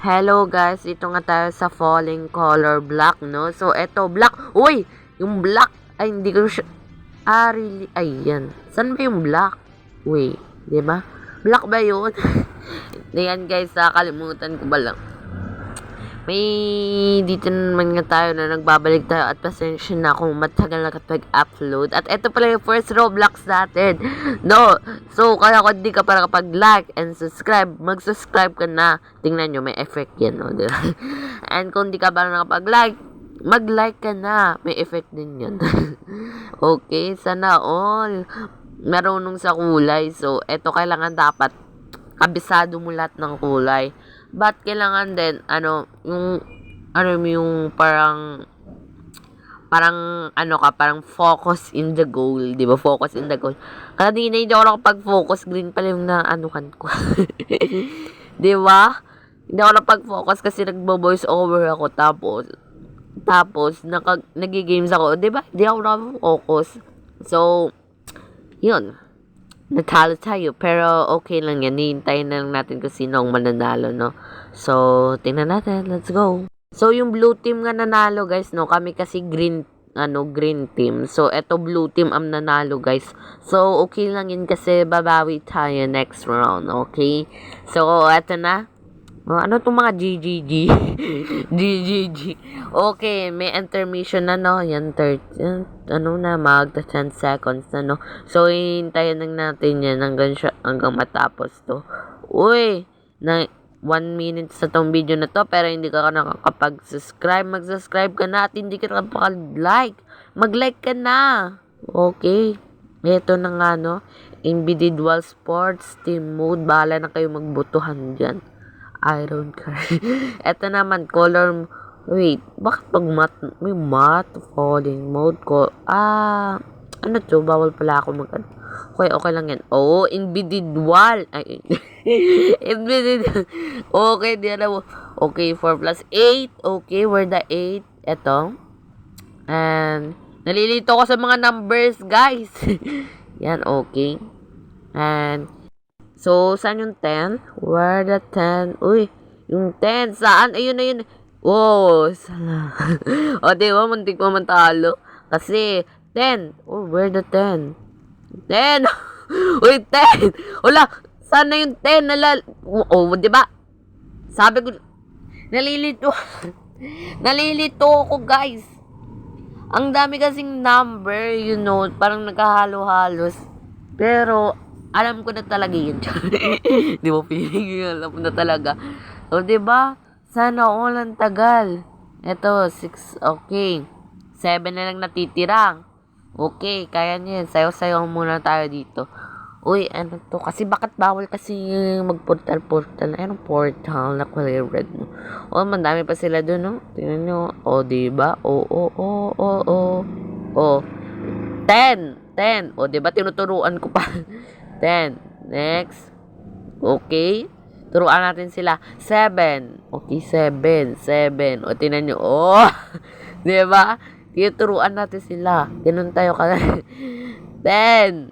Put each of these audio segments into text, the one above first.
Hello guys, ito nga tayo sa falling color black, no? So, eto, black. Uy! Yung black. Ay, hindi ko siya... really? Ay, yan. Saan ba yung black? Wait, di ba? Black ba yun? Ayan guys, kalimutan ko ba lang. May dito naman nga tayo na nagbabalik tayo at pasensya na kung matagal nakapag-upload. At ito pala yung first Roblox natin. No! So, kaya kung di ka para kapag-like and subscribe, mag-subscribe ka na. Tingnan nyo, may effect yan, no? And kung di ka para nakapag-like, mag-like ka na. May effect din yan. Okay, sana all. Marunong sa kulay. So, ito kailangan dapat kabisado mo lahat ng kulay. But kailangan din yung parang focus in the goal, 'di ba? Focus in the goal. Kanina hindi ako nakapag-focus, green pala yung naanukan ko. 'Di ba? Hindi ako nakapag-focus kasi nagbo-voice over ako tapos nagi-games ako, 'di ba? Hindi ako nakapag-focus. So, 'yun. Natalo tayo, pero okay lang yan. Hihintayin na lang natin kung sino ang mananalo, no? So, tingnan natin. Let's go. So, yung blue team nga nanalo, guys, no? Kami kasi green team. So, eto blue team ang nanalo, guys. So, okay lang yun kasi babawi tayo next round, okay? So, eto na. Ano itong mga GGG? GGG. Okay, may intermission na, no? Yan, magta 10 seconds na, no? So, hihintayin lang natin yan hanggang matapos to. Uy, 1 minute sa tong video na to, pero hindi ka nakakapag-subscribe. Mag-subscribe ka na at hindi ka nakapag-like. Mag-like ka na. Okay. Ito na nga, no? Individual sports, team mode. Bahala na kayo magbutuhan dyan. I don't care. Ito naman, color... Wait, bakit pag may falling mode ko? Ano to? Bawal pala ako okay lang yan. Oh, individual. Ay, individual. Okay, di alam mo. Okay, 4 plus 8. Okay, where the 8? Ito. And, nalilito ko sa mga numbers, guys. Yan, okay. And, so, saan yung 10? Where the 10? Uy, yung 10. Saan? Ayun. Wow, sana. O, diba, muntik pa man talo. Kasi, 10. Oh, where the 10? 10! Uy, 10! Wala, sana yung 10? Oh, diba? Sabi ko, nalilito. Nalilito ako, guys. Ang dami kasing number, parang nagkahalo-halos. Pero, alam ko na talaga yun. Di ba, feeling alam ko na talaga. So, diba? Sana all ang tagal. Ito, 6, okay. 7 na lang natitira. Okay, kaya niyan. Sayo-sayo muna tayo dito. Uy, ano to? Kasi bakit bawal kasi mag-portal? Anong portal na kulay red, no? Oh, mandami pa sila dun, no? Tingnan nyo. Oh, diba? Oh. 10. Oh, diba? Tinuturuan ko pa. 10. Next. Okay. Turuan natin sila. 7. Okay, 7. O, tinan nyo. Oh! Diba? Turuan natin sila. Ganun tayo ka. 10.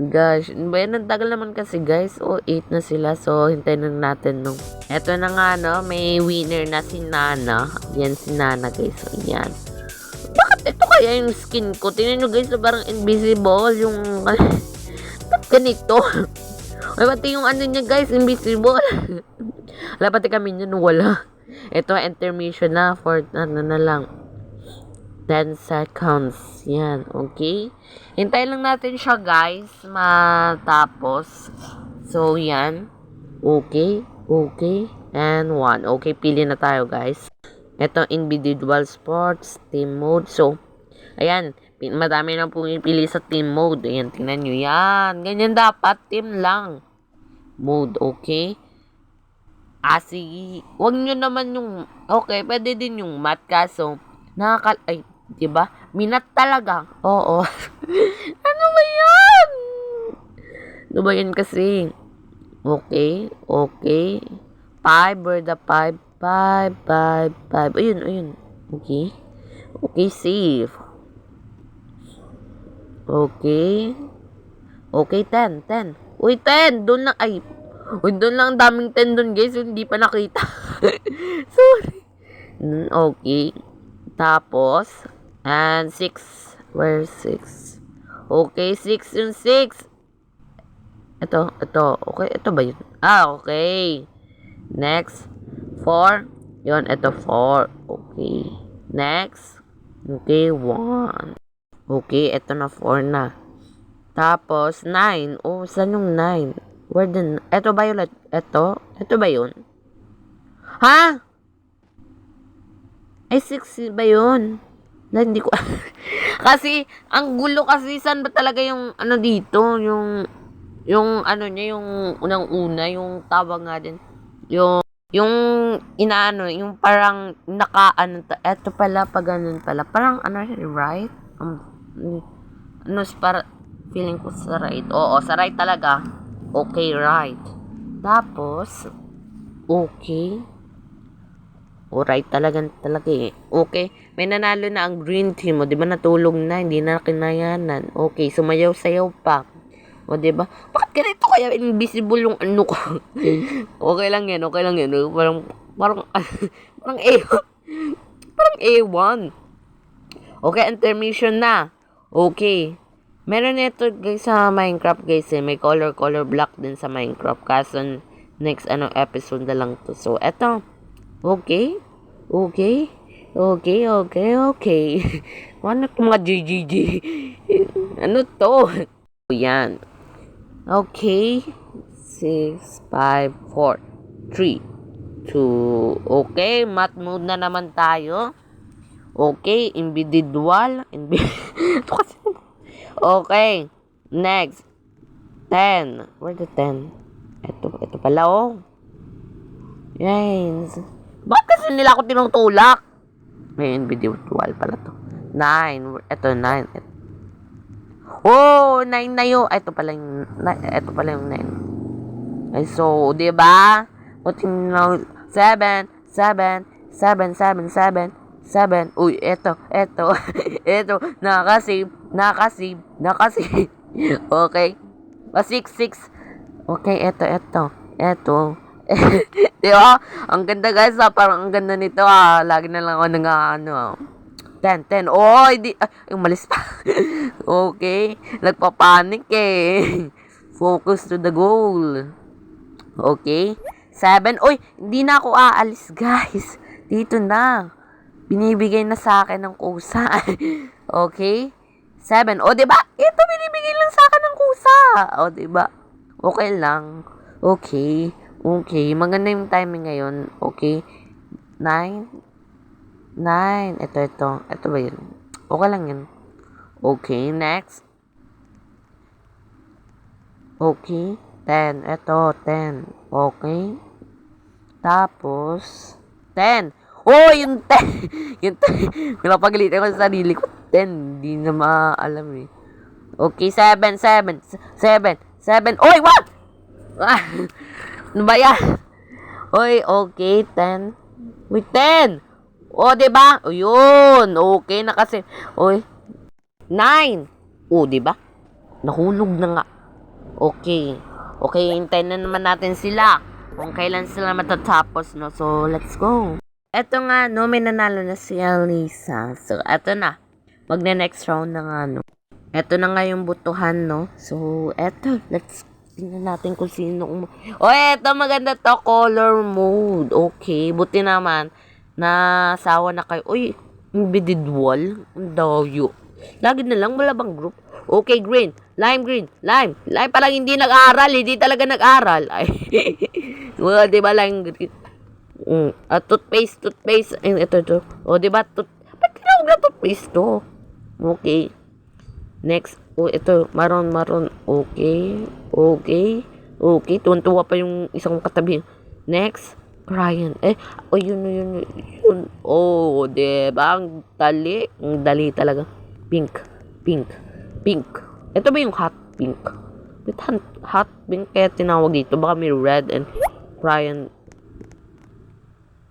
Gosh. Ang tagal naman kasi, guys. Oh, 8 na sila. So, hintayin na natin, no. Eto na nga, no. May winner na si Nana. Yan si Nana, guys. So, yan. Bakit ito kaya yung skin ko? Tingnan nyo, guys. Parang invisible. Yung... ganito. Ay, pati yung niya, guys, invisible. Wala, pati kami niya, wala. Ito, intermission na for, na lang. 10 seconds. Yan, okay? Hintayin lang natin siya, guys, matapos. So, yan. Okay. And 1. Okay, pili na tayo, guys. Ito, individual sports, team mode. So, ayan. Madami na pumipili sa team mode. Ayan, tingnan nyo yan. Ganyan dapat. Team lang. Mode, okay? Sige. Huwag nyo naman yung... Okay, pwede din yung math kaso. Ay, diba? Minat talaga. Oo. Ano ba yan? Ano ba yan kasi? Okay. 5, where the 5? 5. Ayun. Okay, save. Okay, 10. Uy, 10! Doon lang. Ay, Uy, doon lang ang daming 10 doon, guys. Hindi pa nakita. Sorry. Okay. Tapos, and 6. Where's 6? Okay, 6 yung 6. Ito. Okay, ito ba yun? Okay. Next. 4. Yun, ito 4. Okay. Next. Okay, 1. Okay, ito na 4 na. Tapos, 9. Oh, saan yung 9? Where the... Ito ba yun? Ito ba yun? Ha? Ay, 6 ba yun? Hindi ko... kasi, ang gulo kasi, saan ba talaga yung, ano dito, yung, ano niya, yung unang-una, yung tawag nga din, yung inaano, yung parang eto pala, pag ganun pala, parang, ano, right? Ano, para, feeling ko sa right. Oo, sa right talaga. Okay, right. Tapos, okay. O, right talaga eh. Okay, may nanalo na ang green team. O, di ba natulog na, hindi na kinayanan. Okay, sumayaw-sayaw pa. O, di ba? Bakit ganito kaya invisible yung ano ko? Okay lang yan. Parang, parang parang A1. Okay, intermission na. Okay. Meron ito guys sa Minecraft guys eh. May color block din sa Minecraft. Kaso next episode na lang to. So, eto. Okay. Ano itong mga GGG? Ano to? Yan. Okay. 6, 5, 4, 3, 2. Okay, math mode na naman tayo. Okay, individual. Ito kasi. Okay. Next. 10. Where the 10? Ito pala oh. Yes. Bakit kasi nila ako tinutulak? May individual pala to. 9. Ito 9. Oh, 9 na yun. Ito pala yung 9. Ay, so, di ba? What you know? 7. Uy, eto. Eto. Nakasave. Okay. 6. Okay, eto. Di ba? Ang ganda guys, parang ang ganda nito Lagi na lang ako nang 10. Oh, hindi. Umalis pa. Okay. Nagpapanik eh. Focus to the goal. Okay. 7. Uy, hindi na ako aalis guys. Dito na. Binibigay na sa akin ng kusa. Okay. 7. O, diba? Ito, binibigay lang sa akin ng kusa. O, diba? Okay lang. Okay. Maganda yung timing ngayon. Okay. 9. Ito ba yun? Okay lang yun. Okay, next. Okay. 10. Ito, 10. Okay. Tapos, 10. Oh, yung 10. Yung 10. Pinapagalitan ko sa sarili ko. 10. Hindi na maalam eh. Okay, 7. Oy, what? Ano ba yan? Oy, okay, 10. Wait, 10. Oh, diba? O, yun. Okay na kasi. Oy. 9. Oh, diba? Nahulog na nga. Okay. Okay, hintayin na naman natin sila. Kung kailan sila matatapos, no? So, let's go. Eto nga, no? May nanalo na si Alisa. So, eto na. Magne-next round na nga, no? Eto na nga yung butuhan, no? So, eto. Let's tingnan natin kung sino. Oh, eto. Maganda to. Color mode. Okay. Buti naman. Nasawa na kayo. Uy, individual. Ang dayo. Lagi na lang. Wala bang group? Okay, green. Lime. Lime palang hindi nag-aral. Hindi talaga nag-aral. Ay. Well, diba lime green? Toothpaste. Ito. O, diba? Ba't tinawag na toothpaste to? Okay. Next. Oh, ito. Maroon. Okay. Tuwan-tuwa pa yung isang katabi. Next. Ryan. Yun. Oh, diba? Ang dali talaga. Pink. Ito ba yung hot pink? Hot pink kaya tinawag dito. Baka may red and Ryan.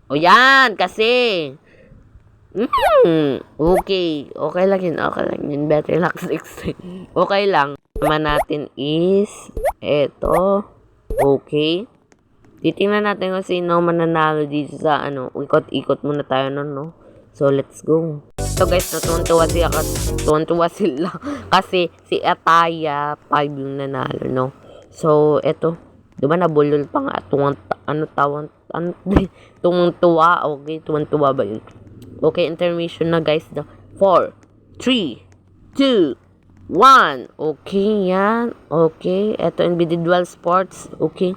O yan, kasi. Okay. Okay lang yun. Better luck 6. Okay lang. Naman natin is, eto. Okay. Titingnan natin kung sino mananalo dito sa ikot-ikot muna tayo nun, no? So, let's go. So, guys, tuwan-tuwa sila. Kasi, si Ataya, 5 yung nanalo, no? So, eto. Diba, nabulol pa nga. Tuwang-tuwa. Okay, tuwang-tuwa ba yun? Okay, intermission na, guys. 4, 3, 2, 1. Okay, yan. Okay, eto, individual sports. Okay.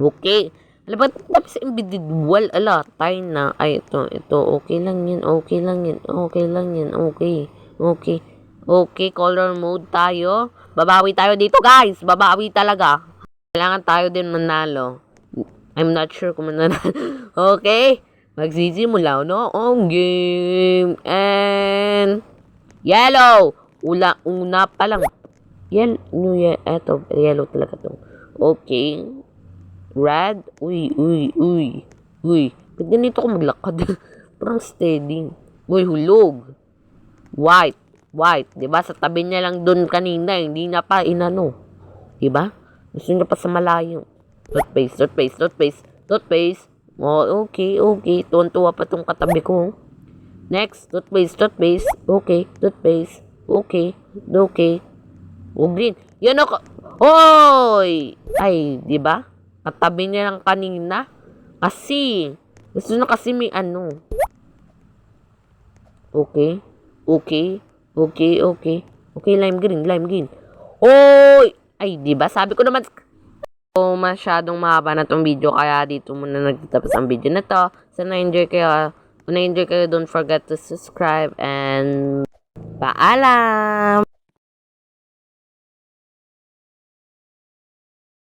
Okay. Alam ba, tapos individual, tayo na. Ay, ito, okay lang yan, okay lang yan, okay lang yan, okay, okay, okay, color mode tayo. Babawi tayo dito, guys, babawi talaga. Kailangan tayo din manalo. I'm not sure kung manalo. Okay, magsisimula, no? Ang game. And, yellow. Una pa lang. Eto, yellow talaga to. Okay. Red. Uy. Ba't ganito ko maglakad? Parang steady. Uy, hulog. White. Diba? Sa tabi niya lang dun kanina. Hindi na pa inano. Diba? Gusto niya pa sa malayo. Toothpaste. Oh, okay. Tuwan-tuwa pa tong katabi ko. Next. Toothpaste. Okay. Toothpaste. Okay. Oh, green. Yan ako. Hoy! Ay, diba? Katabi niya lang kanina. Kasi, gusto na kasi may ano. Okay, lime green. Hoy! Ay, diba? Sabi ko naman, masyadong mahaba na tong video, kaya dito muna nagtatapos ang video na to. So, na-enjoy kayo. Kung na-enjoy kayo, don't forget to subscribe and paalam!